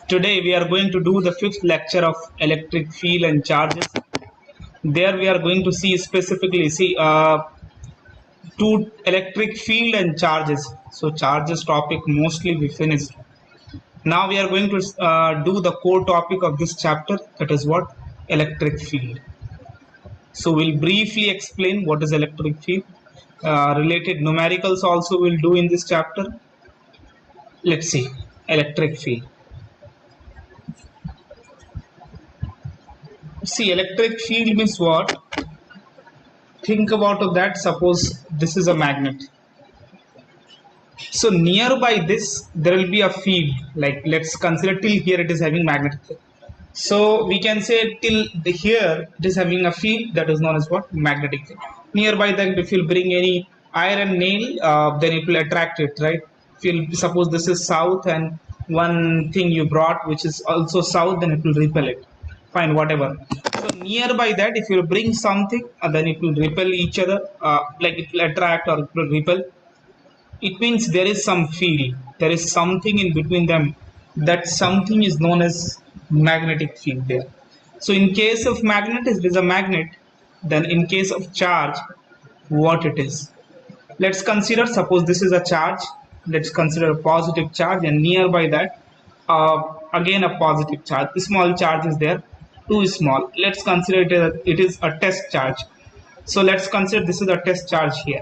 Today we are going to do the fifth lecture of electric field and charges. There we are going to see specifically two electric field and charges. So charges topic mostly we finished. Now we are going to do the core topic of this chapter, that is what? Electric field. So we'll briefly explain what is electric field. Related numericals also we'll do in this chapter. Let's see, electric field. See, electric field means what? Think about that. Suppose this is a magnet. So nearby this, there will be a field. Like let's consider till here it is having magnetic field. So we can say till here it is having a field that is known as what? Magnetic field. Nearby that, if you bring any iron nail, then it will attract it, right? If you suppose this is south and one thing you brought which is also south, then it will repel it. Fine, whatever. So nearby that, if you bring something, then it will repel each other, like it will attract or it will repel. It means there is some field, there is something in between them. That something is known as magnetic field there. So in case of magnet, it is a magnet. Then in case of charge, what it is? Let's consider, suppose this is a charge. Let's consider a positive charge, and nearby that, again a positive charge. The small charge is there, too small. Let's consider it is a test charge. So let's consider this is a test charge here.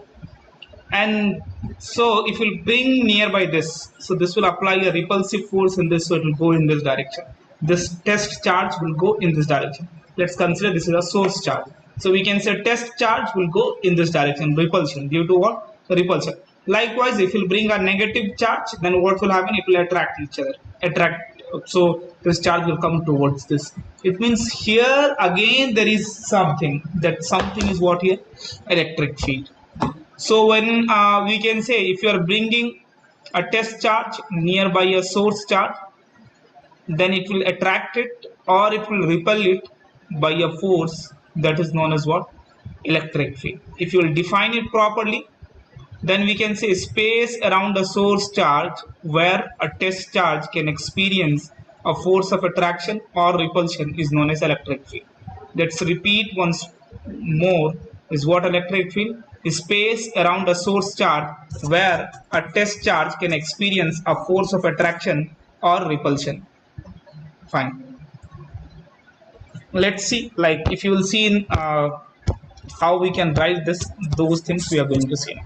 And so if we bring nearby this, so this will apply a repulsive force in this, so it will go in this direction. This test charge will go in this direction. Let's consider this is a source charge. So we can say test charge will go in this direction, repulsion, due to what? Repulsion. Likewise, if you bring a negative charge, then what will happen? It will attract each other. So this charge will come towards this. It means here again there is something. That something is what here? Electric field. So when we can say if you are bringing a test charge nearby a source charge, then it will attract it or it will repel it by a force that is known as what? Electric field. If you will define it properly, then we can say space around a source charge where a test charge can experience a force of attraction or repulsion is known as electric field. Let's repeat once more. Is what electric field? Space around a source charge where a test charge can experience a force of attraction or repulsion. Fine. Let's see, like if you will see in how we can write this, those things we are going to see.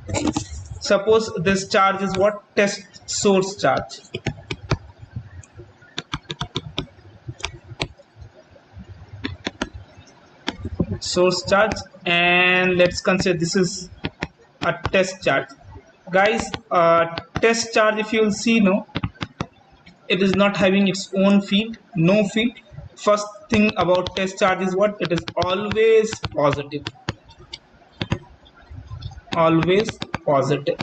Suppose this charge is what? Test source charge. Source charge, and let's consider this is a test charge. Guys, test charge, if you will see, no, it is not having its own field, no field. First thing about test charge is what? It is always positive. Always positive.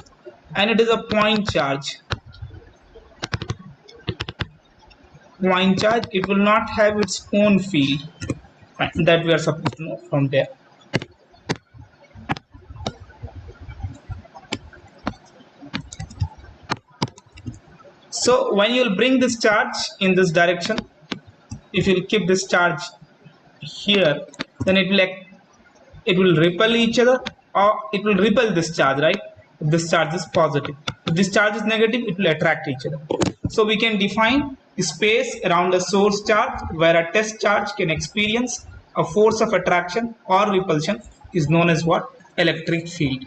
And it is a point charge. Point charge, it will not have its own field. That we are supposed to know from there. So when you will bring this charge in this direction, if you will keep this charge here, then it will repel each other or it will repel this charge, right? If this charge is positive. If this charge is negative, it will attract each other. So we can define space around a source charge where a test charge can experience a force of attraction or repulsion is known as what? Electric field.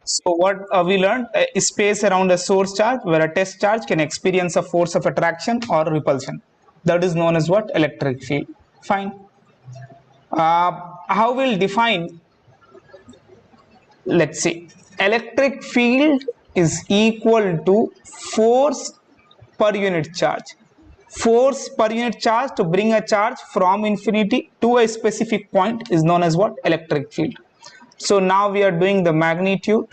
So what we learned, space around a source charge where a test charge can experience a force of attraction or repulsion. That is known as what? Electric field. Fine. How we'll define? Let's see. Electric field is equal to force per unit charge. Force per unit charge to bring a charge from infinity to a specific point is known as what? Electric field. So now we are doing the magnitude,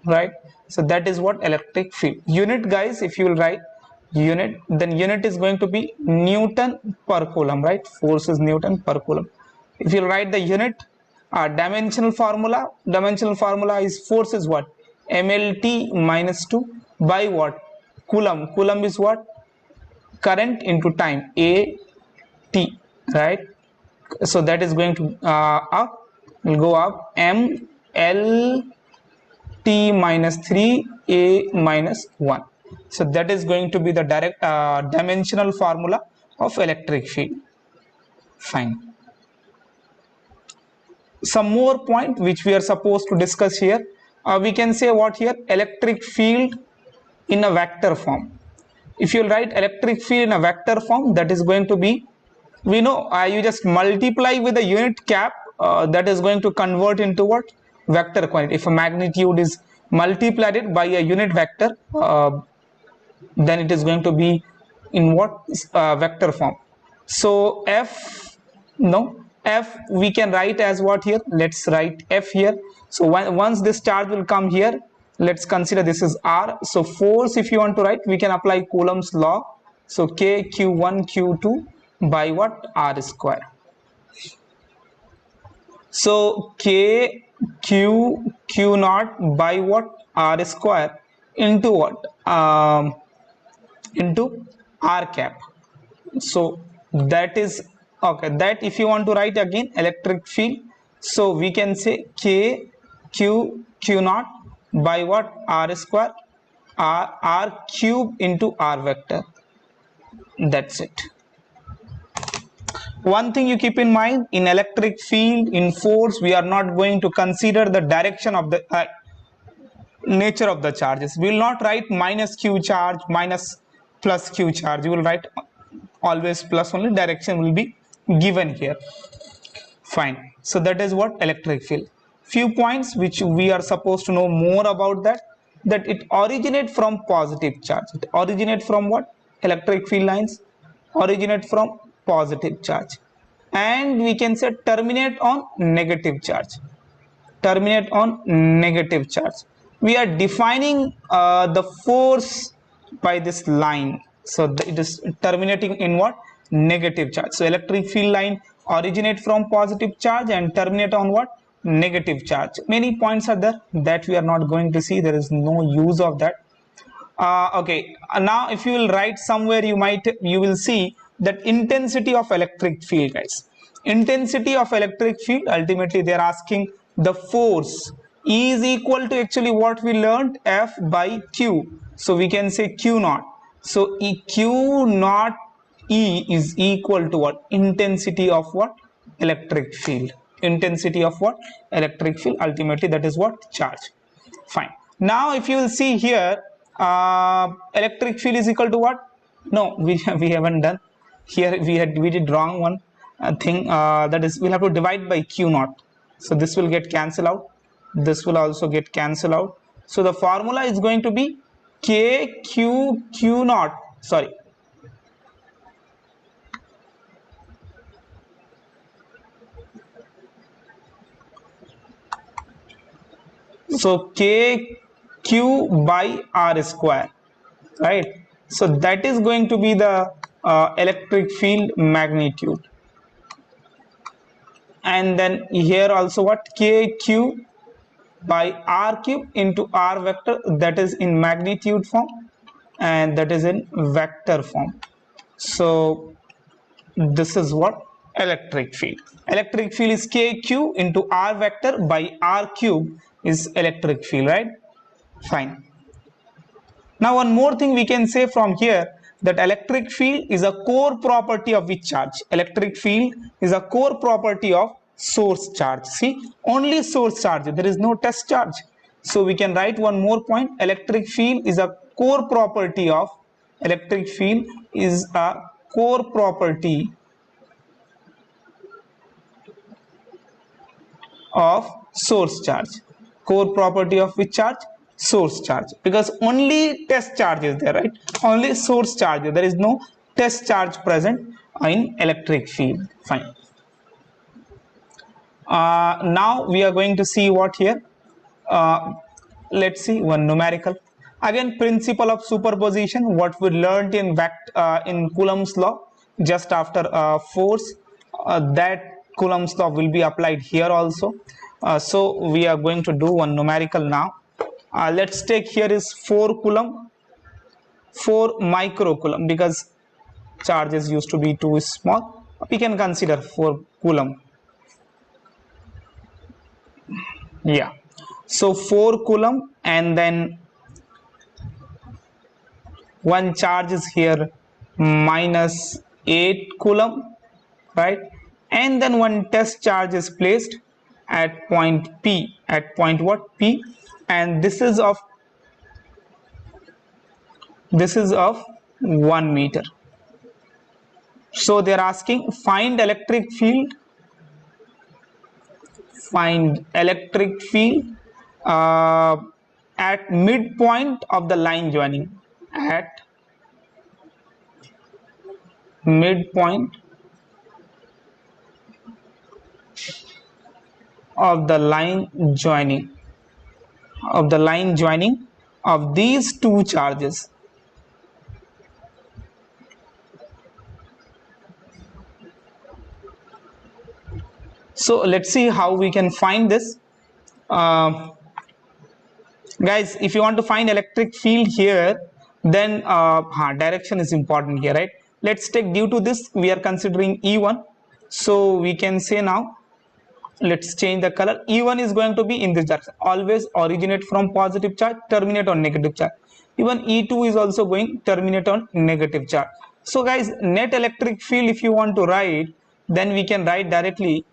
right? So that is what? Electric field. Unit, guys, if you will write unit, then unit is going to be Newton per coulomb, right? Force is Newton per coulomb. If you write the unit, dimensional formula is force is what? MLT minus 2 by what? Coulomb is what? Current into time, A T, right? So that is going to up, will go up, M L T minus 3 A minus 1. So that is going to be the direct dimensional formula of electric field. Fine. Some more point which we are supposed to discuss here. We can say what here? Electric field in a vector form. If you write electric field in a vector form, that is going to be, we know you just multiply with the unit cap, that is going to convert into what? Vector quantity. If a magnitude is multiplied by a unit vector, then it is going to be in what? Vector form. So F, no, F we can write as what here? Let's write F here. So once this charge will come here, let's consider this is R. So force, if you want to write, we can apply Coulomb's law. So K Q1 Q2 by what? R square. So K Q Q naught by what? R square into what? Into R cap. So that is okay. That if you want to write again electric field, so we can say K Q Q naught by what? R square, R cube into R vector. That's it. One thing you keep in mind, in electric field, in force, we are not going to consider the direction of the nature of the charges. We will not write minus Q charge, minus plus Q charge. You will write always plus only, direction will be given here. Fine. So that is what electric field. Few points which we are supposed to know more about that it originate from positive charge. It originate from what? Electric field lines originate from positive charge, and we can say terminate on negative charge. Terminate on negative charge. We are defining the force by this line. So it is terminating in what? Negative charge. So electric field line originate from positive charge and terminate on what? Negative charge. Many points are there that we are not going to see. There is no use of that. Okay, now if you will write somewhere, you will see that intensity of electric field, guys. Intensity of electric field, ultimately they are asking the force is equal to actually what we learned, F by Q. So we can say Q naught. So Q naught E is equal to what? Intensity of what? Electric field. Intensity of what? Electric field. Ultimately that is what? Charge. Fine. Now if you will see here, electric field is equal to what? No, we haven't done. Here we did wrong one thing, that is we'll have to divide by Q naught. So this will get cancelled out. This will also get cancelled out. So the formula is going to be K Q Q naught. Sorry. So K Q by R square, right? So that is going to be the electric field magnitude. And then here also what? K Q by R cube into R vector, that is in magnitude form and that is in vector form. So this is what? Electric field. Electric field is KQ into R vector by R cube is electric field, right? Fine. Now one more thing we can say from here, that electric field is a core property of which charge? Electric field is a core property of source charge. See, only source charge, there is no test charge. So we can write one more point, electric field is a core property of, electric field is a core property of source charge. Core property of which charge? Source charge, because only test charge is there, right? Only source charge, there is no test charge present in electric field. Fine. Now we are going to see what here. Let's see one numerical. Again, principle of superposition, what we learned in Coulomb's law just after force, that Coulomb's law will be applied here also. So we are going to do one numerical now. Let's take here is 4 Coulomb. 4 microcoulomb, because charges used to be too small. We can consider 4 coulomb. Yeah, so 4 coulomb, and then one charge is here minus 8 coulomb, right? And then one test charge is placed at point P, at point what? P, and this is of 1 meter. So they are asking find electric field, at midpoint of the line joining, at midpoint of the line joining of these two charges. So let's see how we can find this. Guys, if you want to find electric field here, then direction is important here, right? Let's take, due to this we are considering E1, so we can say now, let's change the color. E1 is going to be in this direction, always originate from positive charge, terminate on negative charge. Even E2 is also going terminate on negative charge. So guys, net electric field, if you want to write, then we can write directly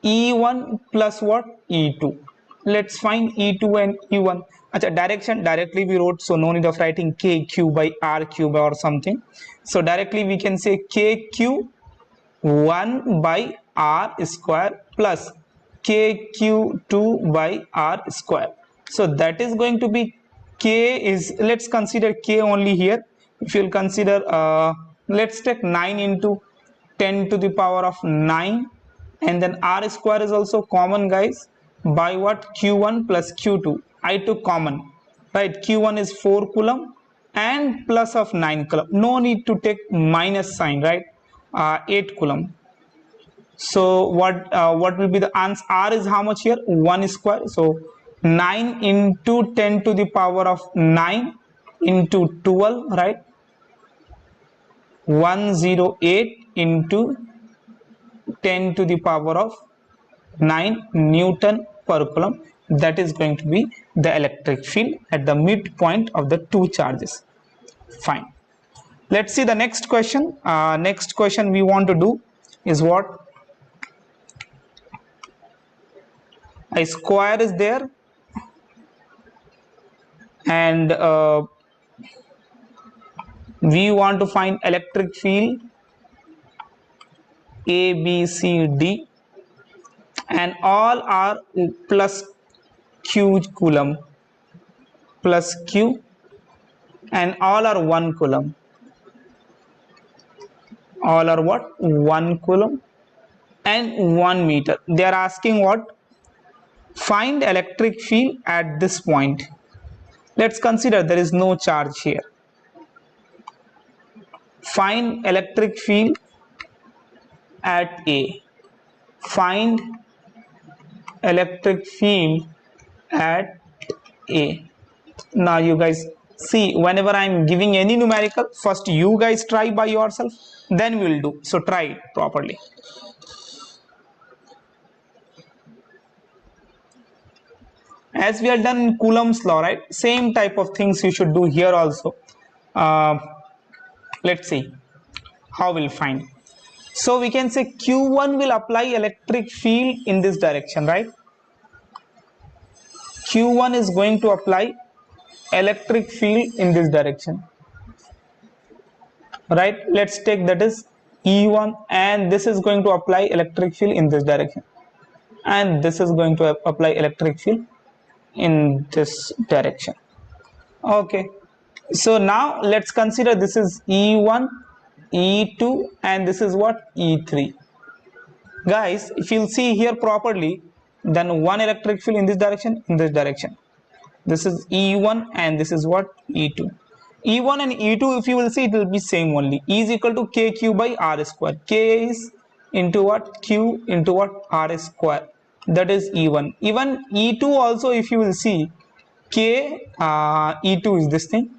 E1 plus what? E2. Let's find E2 and E1. Direction directly we wrote, so no need of writing KQ by R cube or something. So directly we can say KQ 1 by R square plus KQ2 by R square. So that is going to be K is, let's consider K only here. If you'll consider, let's take 9 into 10 to the power of 9, and then R square is also common, guys, by what? Q1 plus Q2. I took common, right? Q1 is 4 coulomb and plus of 9 coulomb. No need to take minus sign, right? 8 coulomb. So what will be the answer? R is how much here? 1 square. So 9 into 10 to the power of 9 into 12, right? 108 into 10 to the power of 9 Newton per coulomb. That is going to be the electric field at the midpoint of the two charges. Fine. Let's see the next question. Next question we want to do is what? A square is there, and we want to find electric field A, B, C, D, and all are plus Q coulomb, plus Q, and all are 1 coulomb. All are what? 1 coulomb and 1 meter. They are asking what? Find electric field at this point. Let's consider there is no charge here. Find electric field at A. Find electric field at A. Now you guys see, whenever I am giving any numerical, first you guys try by yourself, then we will do. So try it properly. As we are done in Coulomb's law, right? Same type of things you should do here also. Let's see how we'll find. So we can say Q1 will apply electric field in this direction, right? Q1 is going to apply electric field in this direction, right? Let's take that is E1, and this is going to apply electric field in this direction, and this is going to apply electric field in this direction. Okay, so now let's consider this is E1, E2, and this is what? E3. Guys, if you'll see here properly, then one electric field in this direction, in this direction. This is E1 and this is what? E2. E1 and E2, if you will see, it will be same only. E is equal to KQ by R square. K is into what? Q into what? R square. That is E1. Even E2 also, if you will see, K E2 is this thing,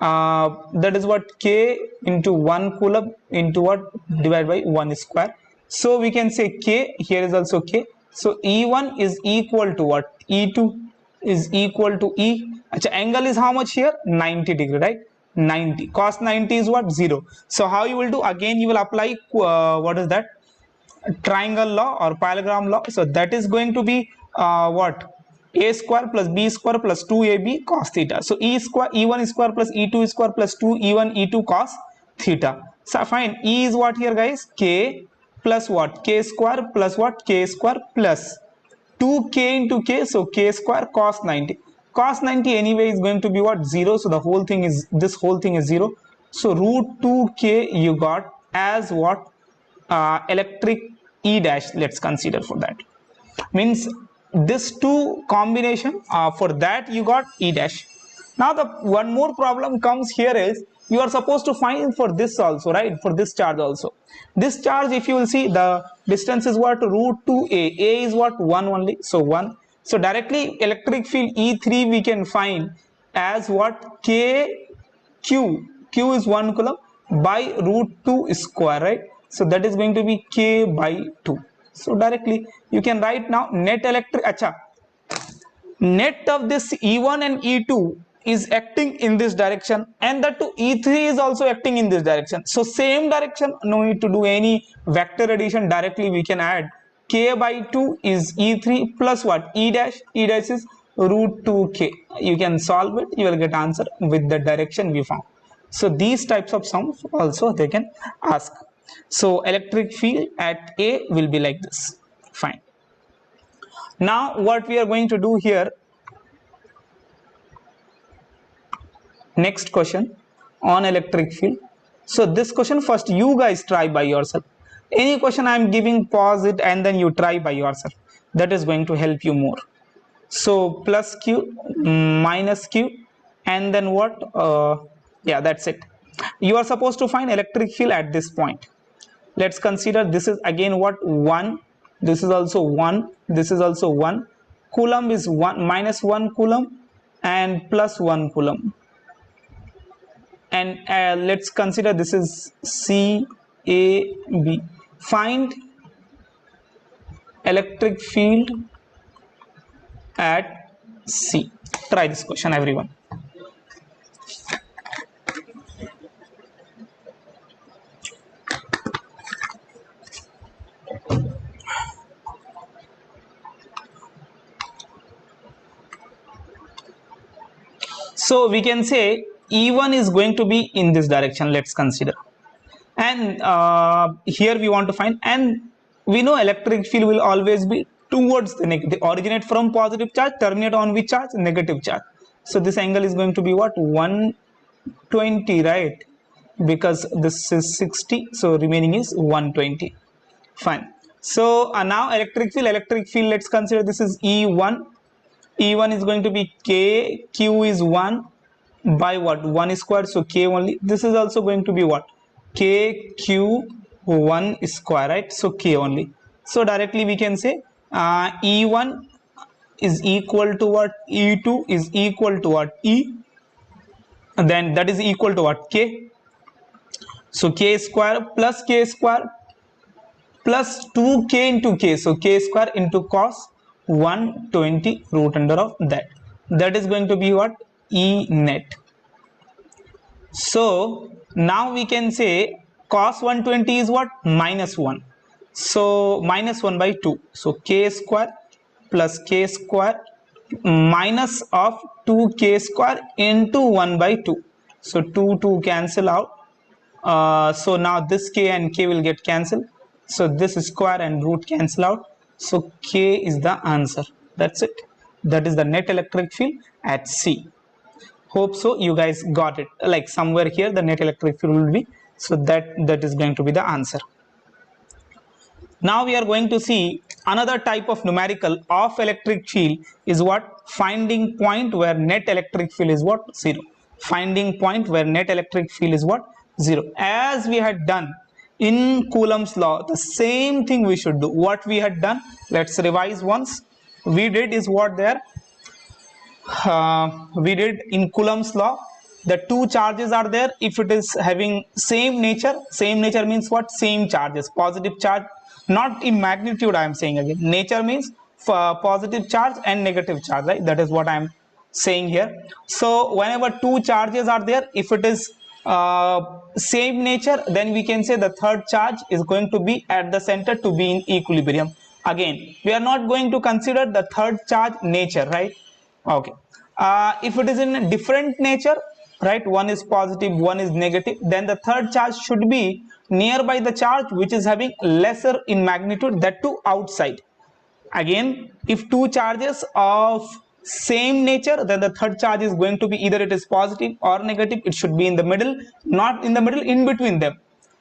that is what K into 1 coulomb into what divided by 1 square. So we can say K, here is also K. So E1 is equal to what? E2 is equal to E. Achha, angle is how much here? 90 degree, right? 90. Cos 90 is what? 0. So how you will do? Again you will apply what is that? Triangle law or parallelogram law. So that is going to be what? A square plus B square plus 2AB cos theta. So E square, E1 square plus E2 square plus 2 E1 E2 cos theta. So fine, E is what here guys? K plus what? K square plus what? K square plus 2K into K, so K square cos 90. Cos 90 anyway is going to be what? 0. So the whole thing is, this whole thing is 0. So root 2K you got as what? Electric E dash. Let's consider for that. Means this two combination, for that you got E dash. Now the one more problem comes here is you are supposed to find for this also, right? For this charge also. This charge, if you will see, the distance is what? Root 2A. A is what? 1 only. So 1. So directly electric field E3 we can find as what? K Q. Q is 1 coulomb by root 2 square, right? So that is going to be K by 2. So directly you can write now net electric. Acha, net of this E1 and E2 is acting in this direction, and that to E3 is also acting in this direction. So same direction, no need to do any vector addition, directly we can add K by 2 is E3 plus what? E dash. E dash is root 2K. You can solve it, you will get answer with the direction we found. So these types of sums also they can ask. So electric field at A will be like this. Fine. Now what we are going to do here, next question on electric field. So this question first you guys try by yourself. Any question I am giving, pause it and then you try by yourself. That is going to help you more. So plus Q minus Q and then what? Yeah, that's it. You are supposed to find electric field at this point. Let's consider this is again what? 1. This is also 1. This is also 1. Coulomb is 1 minus 1 coulomb and plus 1 coulomb. And let's consider this is C, A, B. Find electric field at C. Try this question, everyone. So we can say E1 is going to be in this direction. Let's consider. And here we want to find, and we know electric field will always be towards the negative, originate from positive charge, terminate on which charge? Negative charge. So this angle is going to be what? 120, right? Because this is 60, so remaining is 120. Fine. So now electric field, let's consider this is E1. E1 is going to be K, Q is 1 by what? 1 square, so K only. This is also going to be what? K, Q, 1 square, right? So K only. So directly we can say E1 is equal to what? E2 is equal to what? E. And then that is equal to what? K. So K square plus 2K into K. So K square into cos 120 root under of that. That is going to be what? E net. So now we can say cos 120 is what? Minus 1. So minus 1 by 2. So K square plus K square minus of 2K square into 1 by 2. So 2 cancel out. So now this K and K will get cancelled. So this square and root cancel out. So K is the answer. That's it. That is the net electric field at C. Hope so you guys got it. Like somewhere here the net electric field will be. So that is going to be the answer. Now we are going to see another type of numerical of electric field is what? Finding point where net electric field is what? 0. Finding point where net electric field is what? 0. As we had done in Coulomb's law, the same thing we should do. What we had done, let's revise once. We did is what there? We did in Coulomb's law, the two charges are there. If it is having same nature means what? Same charges, positive charge, not in magnitude. I am saying again, nature means for positive charge and negative charge, right? That is what I am saying here. So whenever two charges are there, if it is same nature, then we can say the third charge is going to be at the center to be in equilibrium. Again, we are not going to consider the third charge nature, right? Okay. If it is in a different nature, right, one is positive, one is negative, then the third charge should be nearby the charge which is having lesser in magnitude, that too outside. Again, if two charges of same nature, then the third charge is going to be either it is positive or negative. It should be in the middle, not in the middle, in between them,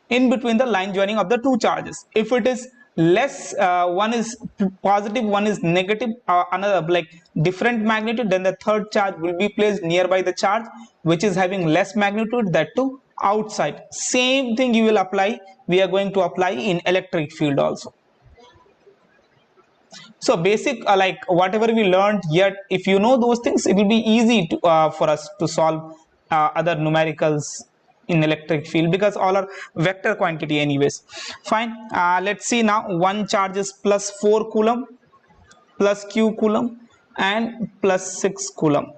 in between the line joining of the two charges. If it is less, one is positive, one is negative, another like different magnitude, then the third charge will be placed nearby the charge which is having less magnitude, that too outside. Same thing you will apply, we are going to apply in electric field also. So basic, like whatever we learned yet, if you know those things, it will be easy to, for us to solve other numericals in electric field, because all are vector quantity anyways. Fine. Let's see now. One charge is plus 4 coulomb, plus q coulomb, and plus 6 coulomb.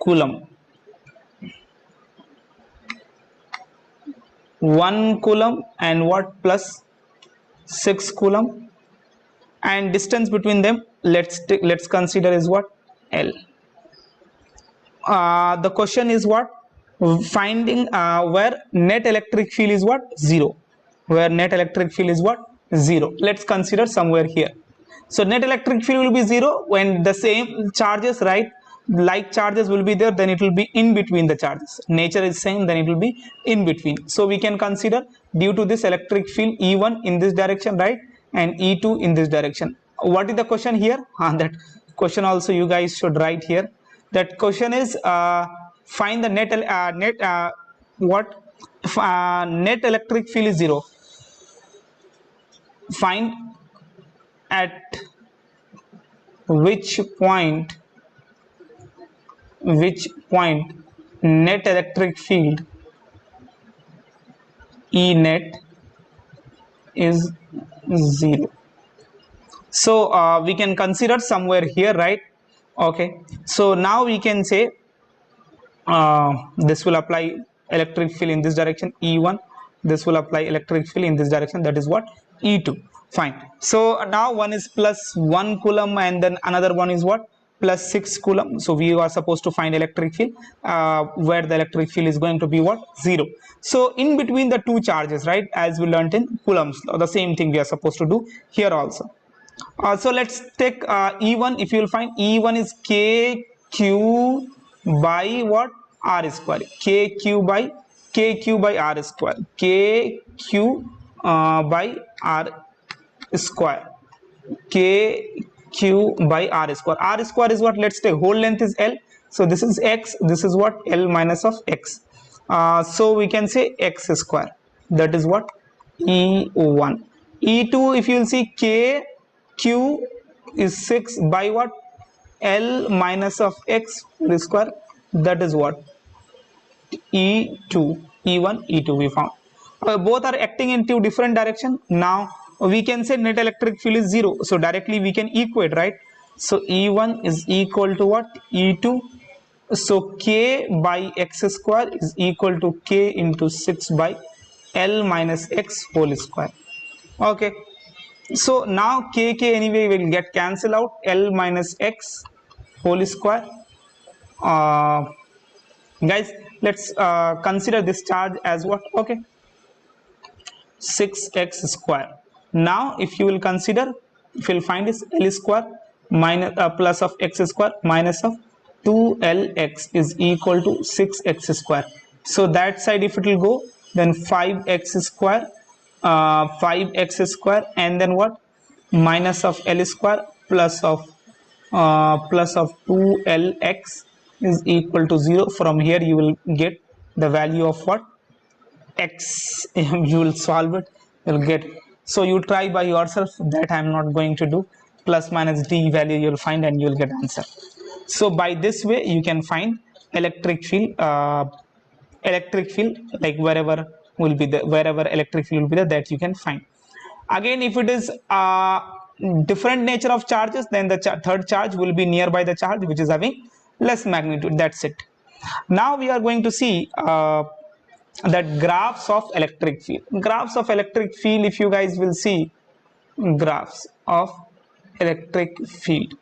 Coulomb. 1 coulomb and what? Plus 6 coulomb, and distance between them, let's consider is what? L. The question is what? Finding where net electric field is what? 0. Where net electric field is what? 0. Let's consider somewhere here. So net electric field will be 0 when the same charges, right, like charges will be there, then it will be in between the charges. Nature is same, then it will be in between. So we can consider, due to this electric field, E1 in this direction, right, and E2 in this direction. What is the question here? That question also you guys should write here. That question is find the net net electric field is 0. Find at which point net electric field E net is 0. So we can consider somewhere here, right? Okay, so now we can say this will apply electric field in this direction, E1. This will apply electric field in this direction, that is what? E2. Fine. So now one is plus 1 coulomb and then another one is what? Plus 6 coulomb. So we are supposed to find electric field where the electric field is going to be what? 0. So in between the two charges, right, as we learned in Coulomb's law, the same thing we are supposed to do here also. So let's take E1. If you will find E1 is KQ by what? R square. KQ by R square. KQ by R square. KQ by R square. R square is what? Let's take whole length is L. So this is X. This is what? L minus of X. So we can say X square. That is what? E1. E2, if you will see, KQ is 6 by what? L minus of X whole square. That is what? E2. E1, E2 we found. Both are acting in two different directions. Now we can say net electric field is 0. So directly we can equate, right? So E1 is equal to what? E2. So K by X square is equal to K into 6 by L minus X whole square. Okay. So now KK anyway will get cancelled out. L minus X whole square. Guys, let's consider this charge as what? Okay, 6x square. Now if you will consider, if you will find this L square minus plus of x square minus of 2lx is equal to 6x square. So that side if it will go, then 5x square, 5x square, and then what? Minus of L square plus of 2lx is equal to 0. From here you will get the value of what? X. You will solve it, you will get. So you try by yourself, that I am not going to do. Plus minus d value you will find and you will get answer. So by this way you can find electric field, like wherever will be the wherever electric field will be there, that you can find. Again, if it is different nature of charges, then the third charge will be nearby the charge which is having less magnitude. That's it. Now we are going to see that graphs of electric field. Graphs of electric field, if you guys will see graphs of electric field,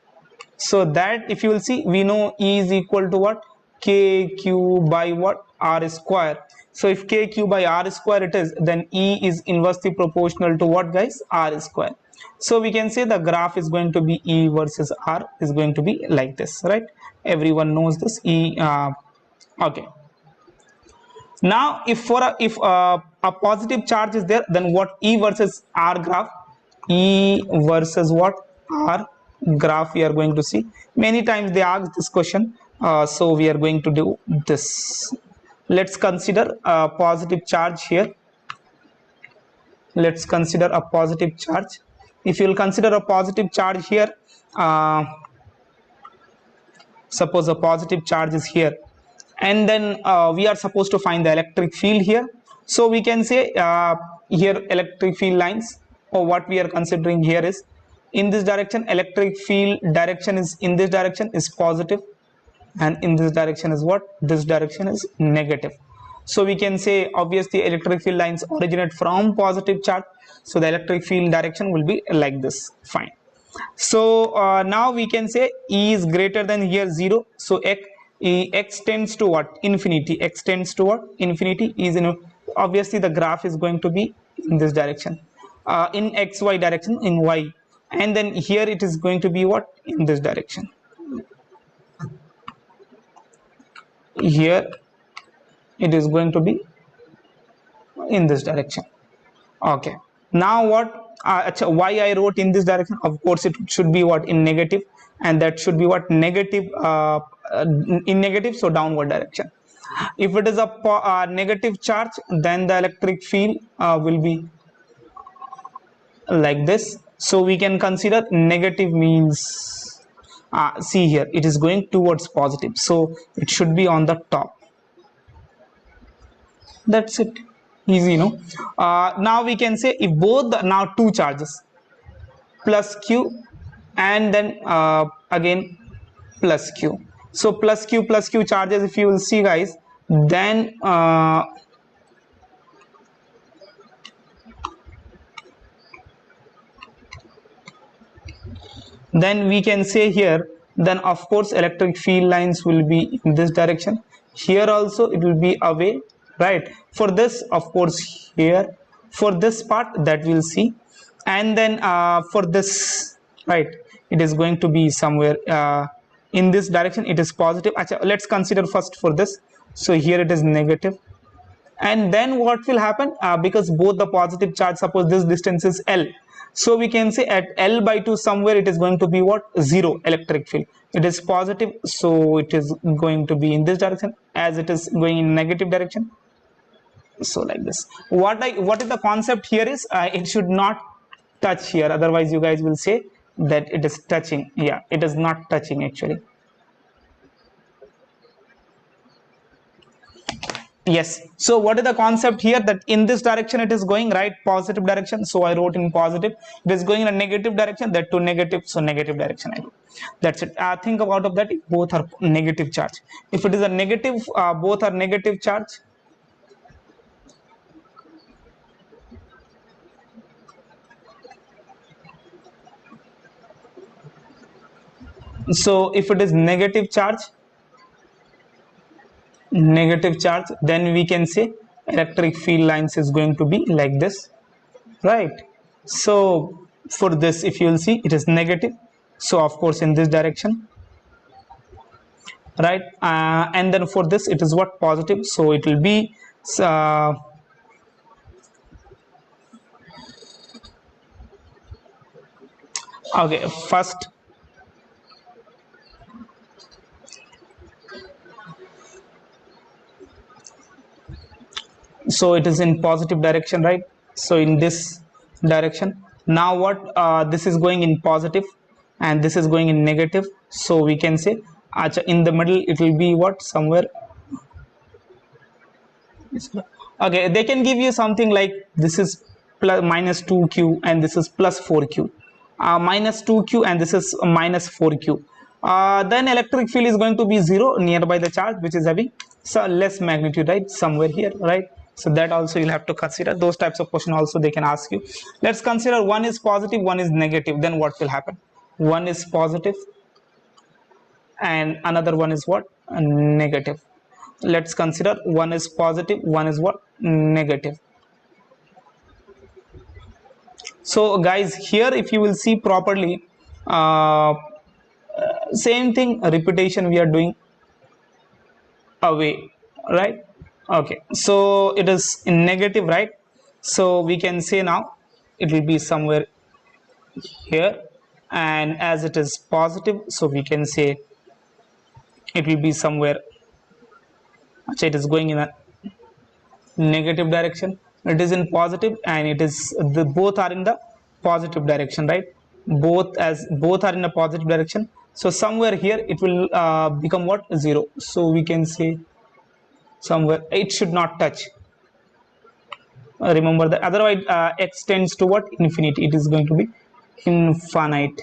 so that if you will see, we know E is equal to what, kq by what, r square. So if kq by r square it is, then E is inversely proportional to what guys, r square. So we can say the graph is going to be E versus r is going to be like this, right? Everyone knows this. Okay. Now if a positive charge is there, then what, E versus r graph, E versus what, r graph we are going to see. Many times they ask this question, so we are going to do this. Let's consider a positive charge here. Let's consider a positive charge. If you will consider a positive charge here, suppose a positive charge is here, and then we are supposed to find the electric field here. So we can say here electric field lines, or what we are considering here is, in this direction electric field direction is, in this direction is positive, and in this direction is what, this direction is negative. So we can say obviously electric field lines originate from positive charge, so the electric field direction will be like this. Fine. So now we can say E is greater than here 0, so x tends to what, infinity. X tends to what, infinity. Is, you know, obviously the graph is going to be in this direction, in xy direction, in y, and then here it is going to be what, in this direction. Here it is going to be in this direction. Okay, now what, why I wrote in this direction, of course it should be what, in negative, and that should be what, negative, in negative, so downward direction. If it is a negative charge, then the electric field will be like this. So we can consider negative means, see here it is going towards positive, so it should be on the top. That's it, easy, no? Now we can say if both now two charges, plus q and then again plus q, so plus q charges, if you will see guys, then we can say here, then of course electric field lines will be in this direction. Here also it will be away, right? For this, of course, here for this part that we'll see, and then for this, right, it is going to be somewhere in this direction, it is positive. Achha, let's consider first for this. So here it is negative, and then what will happen, because both the positive charge, suppose this distance is L, so we can say at L by 2 somewhere it is going to be what, 0 electric field. It is positive, so it is going to be in this direction, as it is going in negative direction. So like this, what is the concept here is, it should not touch here, otherwise you guys will say that it is touching. Yeah, it is not touching actually. Yes, so what is the concept here, that in this direction it is going, right, positive direction, so I wrote in positive. It is going in a negative direction, that to negative, so negative direction I wrote. That's it. Think about of that, if both are negative charge. If it is a negative, both are negative charge, so if it is negative charge, then we can say electric field lines is going to be like this, right? So for this, if you will see, it is negative, so of course in this direction, right? And then for this it is what, positive, so it will be okay, first so it is in positive direction, right? So in this direction, now what, this is going in positive and this is going in negative, so we can say Acha, in the middle it will be what, somewhere. Okay, they can give you something like this is plus minus 2q and this is plus 4q, minus 2q and this is minus 4q. Then electric field is going to be 0 nearby the charge which is having so less magnitude, right, somewhere here, right? So that also you'll have to consider. Those types of question also they can ask you. Let's consider one is positive, one is negative. Then what will happen? One is positive and another one is what, negative. Let's consider one is positive, one is what, negative. So guys, here if you will see properly, uh, same thing, repetition we are doing away, right? Okay, so it is in negative, right? So we can say now it will be somewhere here, and as it is positive, so we can say it will be somewhere, so it is going in a negative direction. It is in positive and it is the both are in the positive direction, right? Both are in a positive direction, so somewhere here it will become what, 0. So we can say somewhere it should not touch. Remember that, otherwise x tends to what, infinity. It is going to be infinite.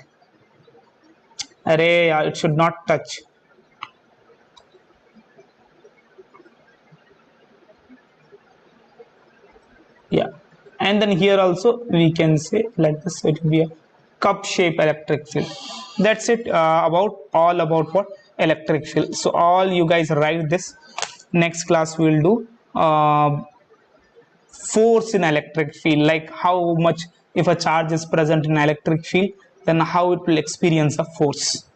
Array, it should not touch. Yeah, and then here also we can say like this, it will be a cup shape electric field. That's it, about all about what, electric field. So all you guys write this. Next class we will do force in electric field, like how much, if a charge is present in electric field, then how it will experience a force.